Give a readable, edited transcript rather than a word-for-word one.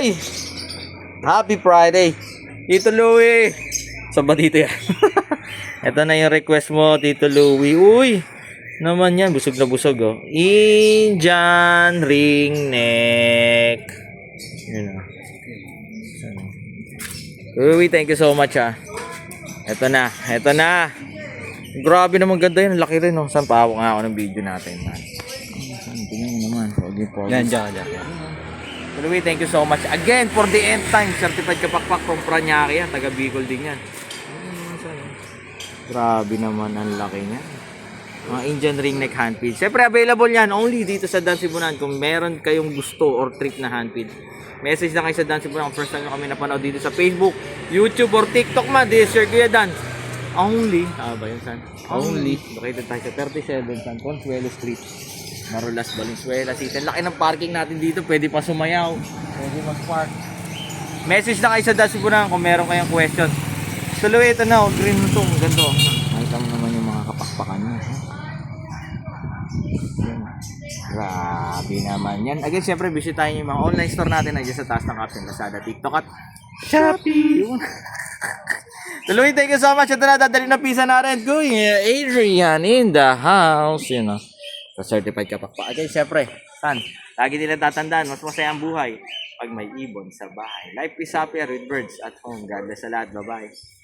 Uy! Happy Friday! Tito Louie! Saan ba dito yan? Ito na yung request mo, Tito Louie. Uy! Naman yan, busog na busog oh. Indian ring neck. Yun oh. Louie, thank you so much ah. Ito na, ito na. Grabe naman ganda yun, laki rin oh. Saan pa ako nga ako ng video natin man. Saan, tingnan mo naman. Yan, dyan. Louie, thank you so much. Again, for the end time, certified kapakpak from Paranaque yan. Taga Bicol din yan. Grabe naman ang laki niya. Mga Indian ring neck handpid. Siyempre, available yan only dito sa Dan Cebuanan. Kung meron kayong gusto or trip na handpid, message na kayo sa Dan Cebuanan. First time nyo kami napanood dito sa Facebook, YouTube, or TikTok man. This is your Kuya Dan. Only. Tama ba yun, San? Only. Located tayo sa 37 San Consuelo Street, Marulas, Valenzuela City. Laki ng parking natin dito. Pwede pa sumayaw. Pwede mag-park. Message na kayo sa Dan Cebuanan kung meron kayong question. Tuloy ito na. Green na ito. Ang ganda. Nakita mo naman yung mga kapakpakan niya. Grabe naman yan. Again, syempre, bisitahin yung mga online store natin. Nandiyan sa taas ng Captain Lazada, TikTok at Shopee. Tuloy, thank you so much. Ito na, dadali na pizza na rin. Going Adrian in the house. Yun o. Sa certified kapakpa. Again, syempre, San, lagi nila tatandaan, mas masaya ang buhay pag may ibon sa bahay. Life is happier with birds at home. God bless sa lahat. Bye-bye.